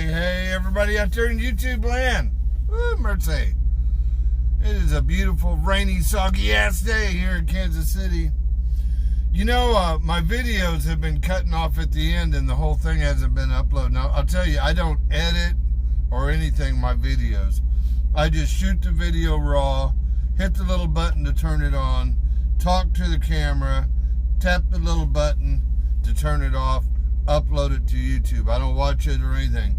Hey, everybody out there in YouTube land. Woo, mercy. It is a beautiful, rainy, soggy-ass day here in Kansas City. You know, my videos have been cutting off at the end and the whole thing hasn't been uploaded. Now, I'll tell you, I don't edit or anything my videos. I just shoot the video raw, hit the little button to turn it on, talk to the camera, tap the little button to turn it off, upload it to YouTube. I don't watch it or anything.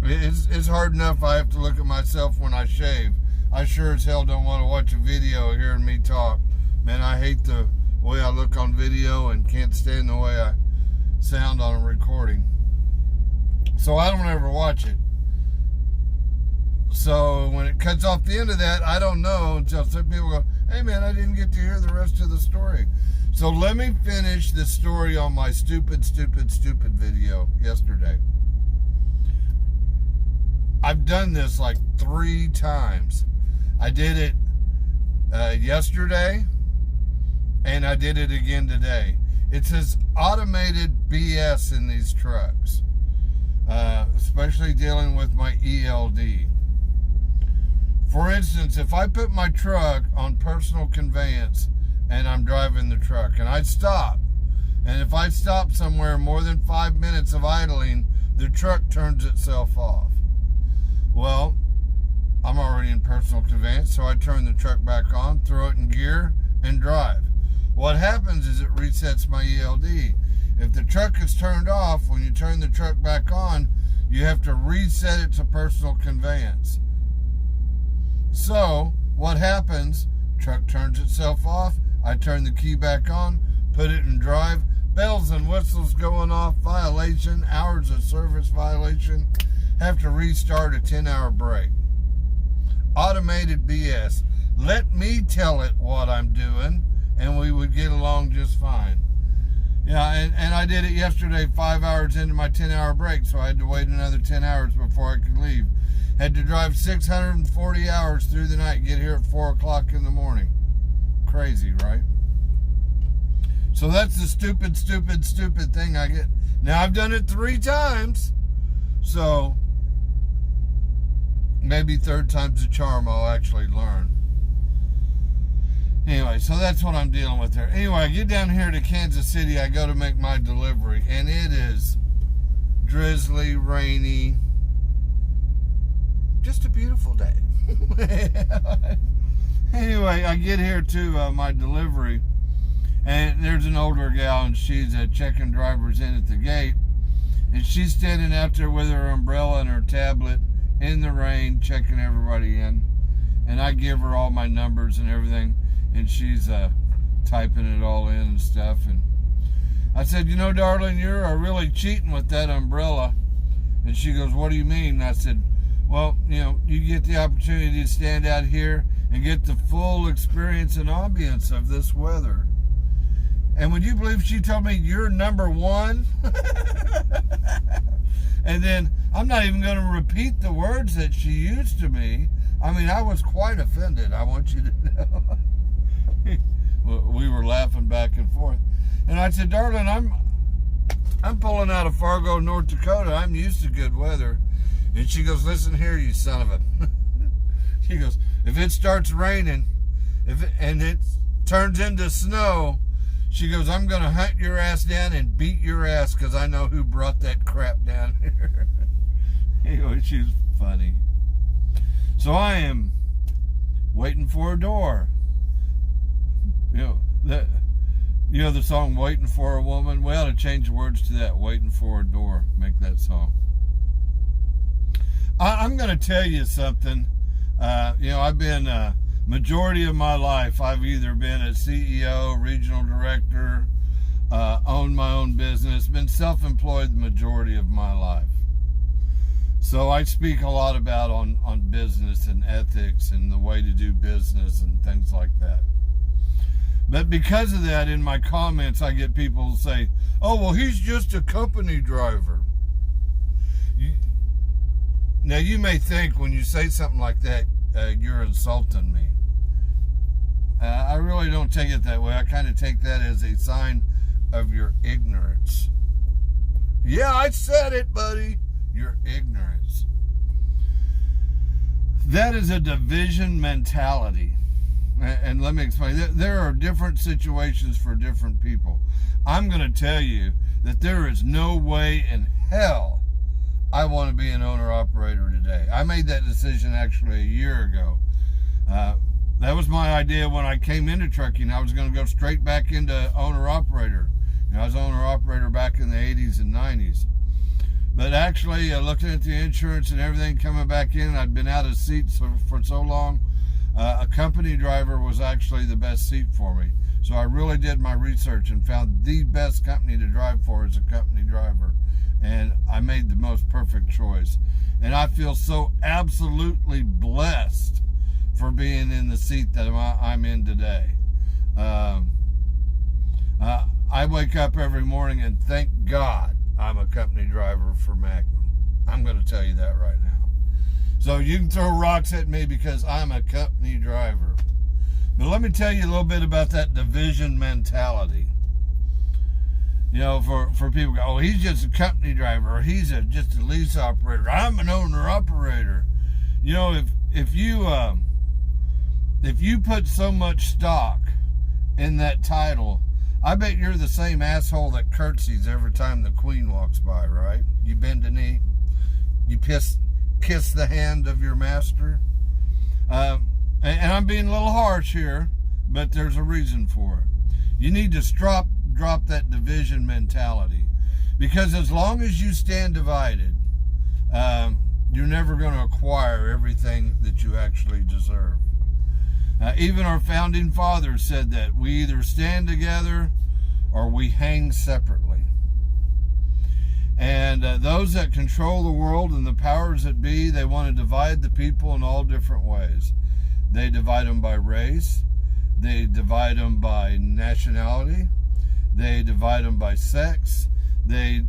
It's hard enough I have to look at myself when I shave. I sure as hell don't want to watch a video hearing me talk. Man, I hate the way I look on video and can't stand the way I sound on a recording. So I don't ever watch it. So when it cuts off the end of that, I don't know until some people go, hey man, I didn't get to hear the rest of the story. So let me finish the story on my stupid video yesterday. I've done this like 3 times. I did it yesterday, and I did it again today. It says automated BS in these trucks, especially dealing with my ELD. For instance, if I put my truck on personal conveyance and I'm driving the truck and I stop, and if I stop somewhere more than 5 minutes of idling, the truck turns itself off. Well, I'm already in personal conveyance, so I turn the truck back on, throw it in gear, and drive. What happens is it resets my ELD. If the truck is turned off, when you turn the truck back on, you have to reset it to personal conveyance. So, what happens? Truck turns itself off, I turn the key back on, put it in drive, bells and whistles going off, violation, hours of service violation, have to restart a 10-hour break. Automated BS. Let me tell it what I'm doing, and we would get along just fine. Yeah, and I did it yesterday, 5 hours into my 10-hour break, so I had to wait another 10 hours before I could leave. Had to drive 640 hours through the night, get here at 4 o'clock in the morning. Crazy, right? So that's the stupid thing I get. Now, I've done it 3 times, so maybe 3rd time's a charm, I'll actually learn. Anyway, so that's what I'm dealing with there. Anyway, I get down here to Kansas City, I go to make my delivery, and it is drizzly, rainy, just a beautiful day. Anyway, I get here to my delivery, and there's an older gal, and she's checking drivers in at the gate, and she's standing out there with her umbrella and her tablet in the rain, checking everybody in, and I give her all my numbers and everything, and she's typing it all in and stuff, and I said, you know, darling, you're really cheating with that umbrella. And she goes, what do you mean? And I said, well, you know, you get the opportunity to stand out here and get the full experience and ambience of this weather. And would you believe she told me, you're number 1? And then I'm not even going to repeat the words that she used to me. I mean, I was quite offended, I want you to know. We were laughing back and forth. And I said, darling, I'm pulling out of Fargo, North Dakota. I'm used to good weather. And she goes, listen here, you son of a... She goes, if it starts raining, and it turns into snow, she goes, I'm going to hunt your ass down and beat your ass because I know who brought that crap down here. Anyway, she's funny. So I am waiting for a door. You know the song Waiting for a Woman? We ought to change the words to that. Waiting for a door. Make that song. I'm going to tell you something. You know, I've been... majority of my life, I've either been a CEO, regional director, owned my own business, been self-employed the majority of my life. So I speak a lot about on business and ethics and the way to do business and things like that. But because of that, in my comments, I get people who say, oh, well, he's just a company driver. Now, you may think when you say something like that, you're insulting me. I really don't take it that way. I kind of take that as a sign of your ignorance. Yeah, I said it, buddy. Your ignorance. That is a division mentality. And let me explain. There are different situations for different people. I'm going to tell you that there is no way in hell I want to be an owner-operator today. I made that decision actually a year ago. That was my idea when I came into trucking. I was going to go straight back into owner-operator. I was owner-operator back in the 80s and 90s. But actually, looking at the insurance and everything coming back in, I'd been out of seats for so long. A company driver was actually the best seat for me. So I really did my research and found the best company to drive for as a company driver. And I made the most perfect choice. And I feel so absolutely blessed for being in the seat that I'm in today. I wake up every morning and thank God I'm a company driver for Magnum. I'm going to tell you that right now. So you can throw rocks at me because I'm a company driver. But let me tell you a little bit about that division mentality. You know, for people go, oh, he's just a company driver, or he's just a lease operator. I'm an owner-operator. You know, if you put so much stock in that title, I bet you're the same asshole that curtsies every time the Queen walks by, right? You bend a knee, you kiss the hand of your master. And I'm being a little harsh here, but there's a reason for it. You need to drop that division mentality, because as long as you stand divided, you're never going to acquire everything that you actually deserve. Even our founding fathers said that we either stand together or we hang separately. And those that control the world and the powers that be, they want to divide the people in all different ways. They divide them by race. They divide them by nationality. They divide them by sex. There's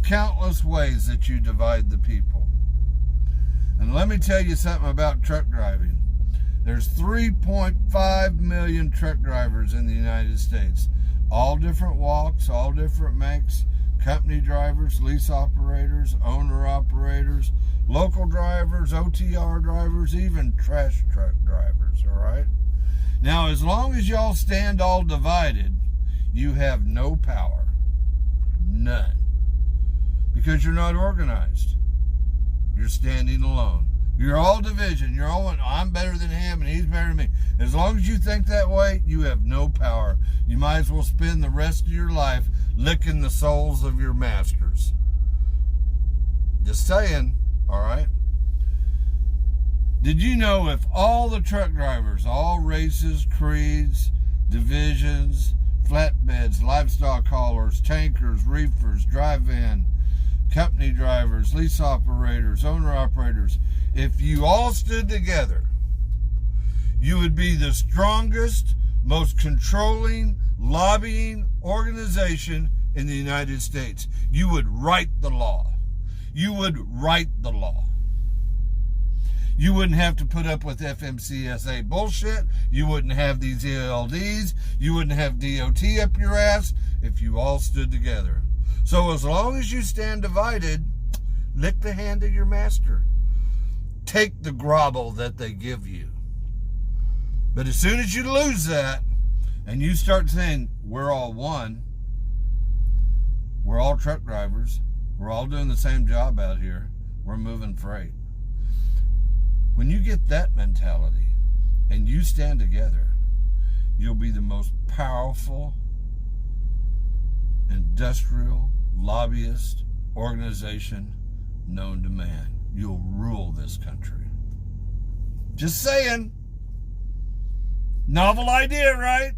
countless ways that you divide the people. And let me tell you something about truck driving. There's 3.5 million truck drivers in the United States. All different walks, all different makes. Company drivers, lease operators, owner-operators, local drivers, OTR drivers, even trash truck drivers, all right? Now, as long as y'all stand all divided, you have no power. None. Because you're not organized. You're standing alone. You're all division. You're all, I'm better than him and he's better than me. As long as you think that way, you have no power. You might as well spend the rest of your life licking the souls of your masters. Just saying, all right? Did you know if all the truck drivers, all races, creeds, divisions, flatbeds, livestock haulers, tankers, reefers, dry van, company drivers, lease operators, owner-operators, if you all stood together, you would be the strongest, most controlling, lobbying organization in the United States. You would write the law. You would write the law. You wouldn't have to put up with FMCSA bullshit. You wouldn't have these ELDs. You wouldn't have DOT up your ass if you all stood together. So as long as you stand divided, lick the hand of your master. Take the grovel that they give you. But as soon as you lose that, and you start saying, we're all one, we're all truck drivers, we're all doing the same job out here, we're moving freight. When you get that mentality and you stand together, you'll be the most powerful industrial lobbyist organization known to man. You'll rule this country. Just saying. Novel idea, right?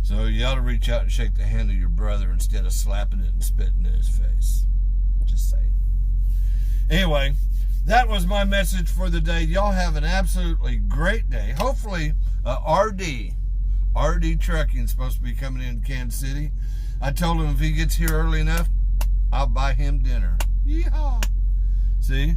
So you ought to reach out and shake the hand of your brother instead of slapping it and spitting in his face. Just saying. Anyway, that was my message for the day. Y'all have an absolutely great day. Hopefully, RD Trucking is supposed to be coming in Kansas City. I told him if he gets here early enough, I'll buy him dinner. Yeehaw. See?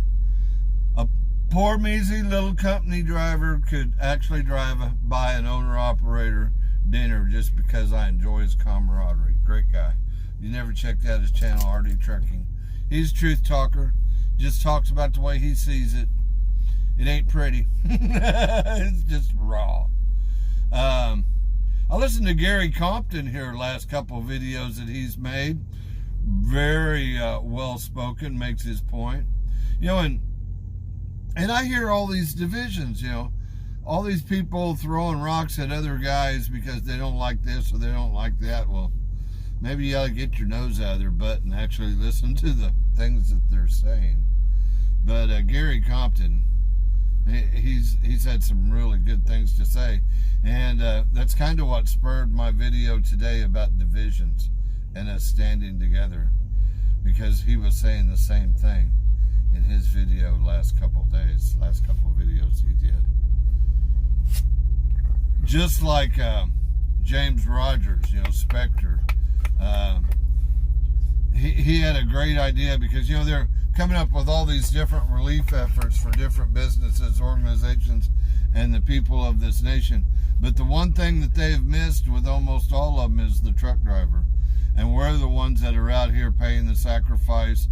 A poor, measly little company driver could actually drive by an owner-operator dinner just because I enjoy his camaraderie. Great guy. You never checked out his channel, RD Trucking. He's a truth talker. Just talks about the way he sees it. It ain't pretty. It's just raw. I listened to Gary Compton here last couple of videos that he's made. Very well spoken, makes his point. You know, and I hear all these divisions, you know, all these people throwing rocks at other guys because they don't like this or they don't like that. Well, maybe you ought to get your nose out of their butt and actually listen to the things that they're saying. But Gary Compton, he's had some really good things to say. And that's kind of what spurred my video today about divisions and us standing together, because he was saying the same thing in his video last couple days, last couple of videos he did. Just like James Rogers, you know, Spectre, he had a great idea, because, you know, they're coming up with all these different relief efforts for different businesses, organizations, and the people of this nation. But the one thing that they've missed with almost all of them is the truck driver. And we're the ones that are out here paying the sacrifice.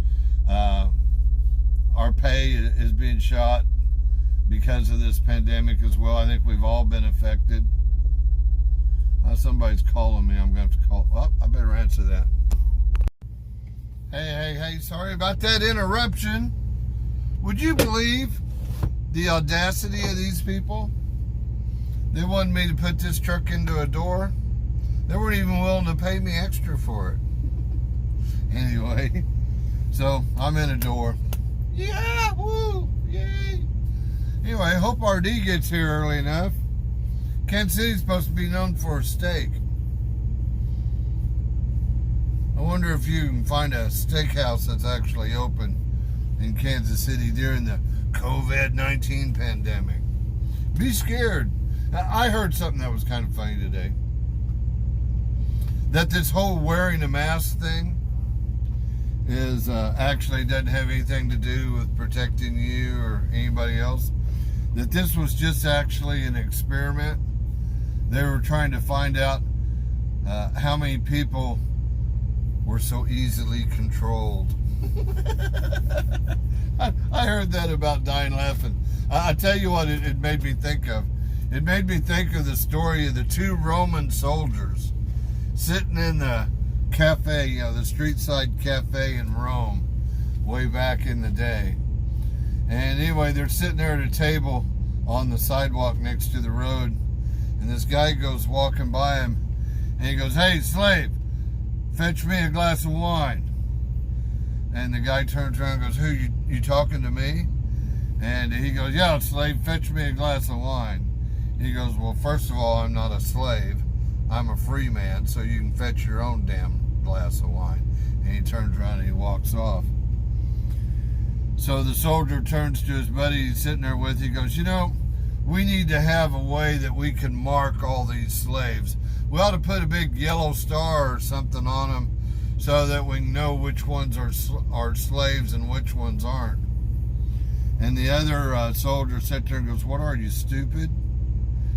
Our pay is being shot because of this pandemic as well. I think we've all been affected. Somebody's calling me. I'm going to have to call. Oh, I better answer that. Hey, sorry about that interruption. Would you believe the audacity of these people? They wanted me to put this truck into a door. They weren't even willing to pay me extra for it. Anyway, so I'm in a door. Yeah, woo, yay. Anyway, I hope RD gets here early enough. Kansas City's supposed to be known for a steak. I wonder if you can find a steakhouse that's actually open in Kansas City during the COVID-19 pandemic. Be scared. I heard something that was kind of funny today. That this whole wearing a mask thing is actually doesn't have anything to do with protecting you or anybody else. That this was just actually an experiment. They were trying to find out how many people were so easily controlled. I heard that about dying laughing. I tell you what it made me think of. It made me think of the story of the two Roman soldiers sitting in the cafe, you know, the street side cafe in Rome way back in the day. And anyway, they're sitting there at a table on the sidewalk next to the road, and this guy goes walking by him, and he goes, "Hey, slave, fetch me a glass of wine." And the guy turns around and goes, "Who, you talking to me?" And he goes, "Yeah, slave, fetch me a glass of wine." He goes, "Well, first of all, I'm not a slave. I'm a free man, so you can fetch your own damn glass of wine." And he turns around and he walks off. So the soldier turns to his buddy he's sitting there with. He goes, "You know, we need to have a way that we can mark all these slaves. We ought to put a big yellow star or something on them so that we know which ones are slaves and which ones aren't." And the other soldier sat there and goes, "What are you, stupid?"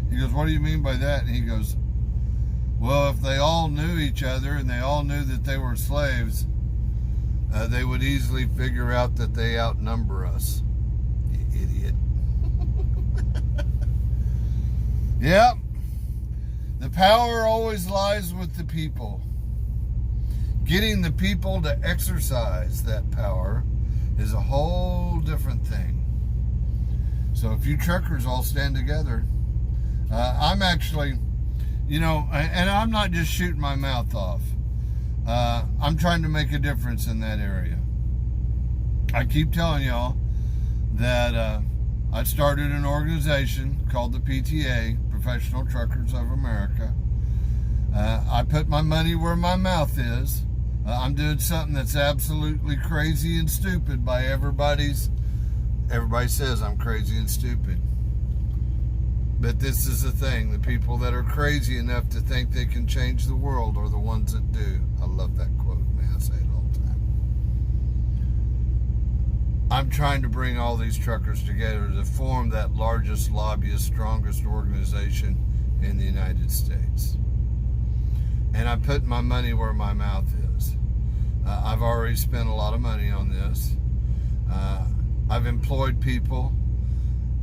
He goes, "What do you mean by that?" And he goes, "Well, if they all knew each other and they all knew that they were slaves, they would easily figure out that they outnumber us." You idiot. Yep. The power always lies with the people. Getting the people to exercise that power is a whole different thing. So if you truckers all stand together, I'm actually, you know, and I'm not just shooting my mouth off. I'm trying to make a difference in that area. I keep telling y'all that I started an organization called the PTA, Professional Truckers of America. I put my money where my mouth is. I'm doing something that's absolutely crazy and stupid by everybody says I'm crazy and stupid. But this is the thing. The people that are crazy enough to think they can change the world are the ones that do. I love that quote, man. I say it all the time. I'm trying to bring all these truckers together to form that largest, lobbyist, strongest organization in the United States. and I'm putting my money where my mouth is. I've already spent a lot of money on this. I've employed people.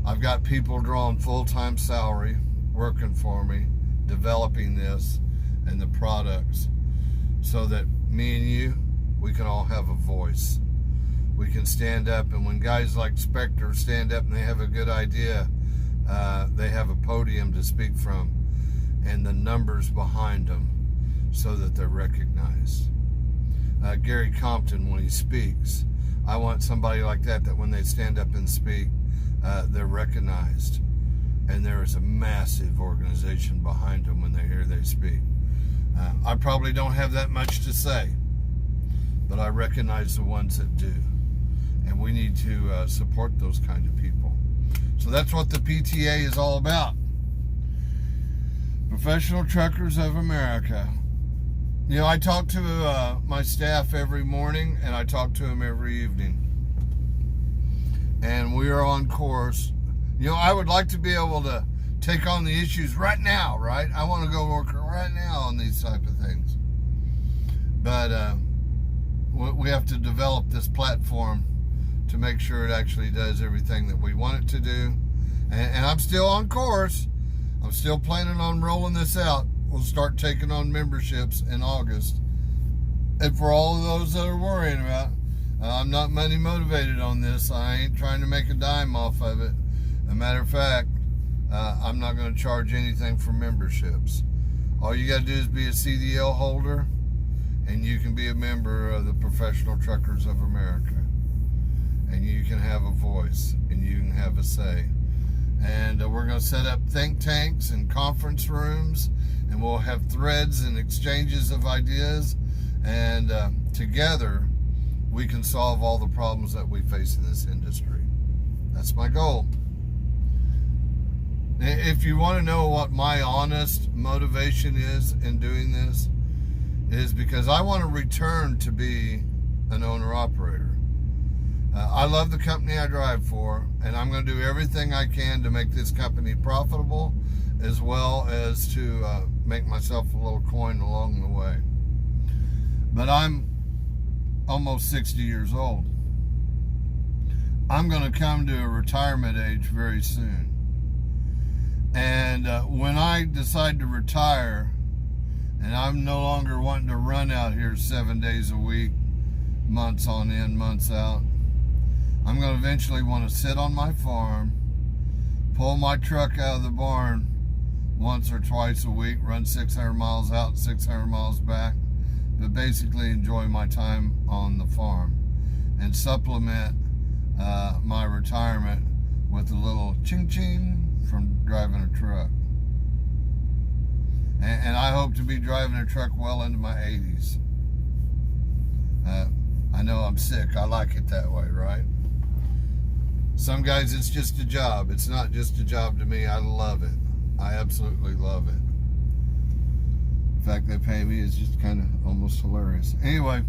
I've got people drawing full-time salary, working for me, developing this and the products, so that me and you, we can all have a voice. We can stand up, and when guys like Spectre stand up and they have a good idea, they have a podium to speak from and the numbers behind them so that they're recognized. Gary Compton, when he speaks, I want somebody like that when they stand up and speak, they're recognized, and there is a massive organization behind them when they speak. I probably don't have that much to say, but I recognize the ones that do, and we need to support those kind of people. So that's what the PTA is all about. Professional Truckers of America. You know, I talk to my staff every morning, and I talk to them every evening. And we are on course. You know, I would like to be able to take on the issues right now, right? I want to go work right now on these type of things. But we have to develop this platform to make sure it actually does everything that we want it to do. And I'm still on course. I'm still planning on rolling this out. We'll start taking on memberships in August. And for all of those that are worrying about, I'm not money motivated on this. I ain't trying to make a dime off of it. As a matter of fact, I'm not going to charge anything for memberships. All you got to do is be a CDL holder, and you can be a member of the Professional Truckers of America. And you can have a voice, and you can have a say. And we're going to set up think tanks and conference rooms, and we'll have threads and exchanges of ideas, and together we can solve all the problems that we face in this industry. That's my goal. If you want to know what my honest motivation is in doing this, is because I want to return to be an owner-operator. I love the company I drive for, and I'm going to do everything I can to make this company profitable, as well as to make myself a little coin along the way. But I'm almost 60 years old. I'm going to come to a retirement age very soon. And when I decide to retire, and I'm no longer wanting to run out here 7 days a week, months on end, months out, I'm going to eventually want to sit on my farm, pull my truck out of the barn once or twice a week, run 600 miles out, 600 miles back, but basically enjoy my time on the farm and supplement my retirement with a little ching-ching from driving a truck. And I hope to be driving a truck well into my 80s. I know I'm sick. I like it that way, right? Some guys, it's just a job. It's not just a job to me. I love it. I absolutely love it. The fact they pay me is just kind of almost hilarious. Anyway,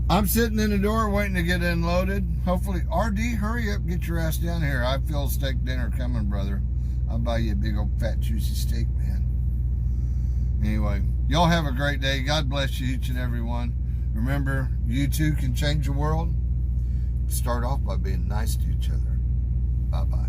I'm sitting in the door waiting to get unloaded. Hopefully, RD, hurry up, get your ass down here. I feel steak dinner coming, brother. I'll buy you a big old fat juicy steak, man. Anyway, y'all have a great day. God bless you, each and every one. Remember, you too can change the world. Start off by being nice to each other. Bye-bye.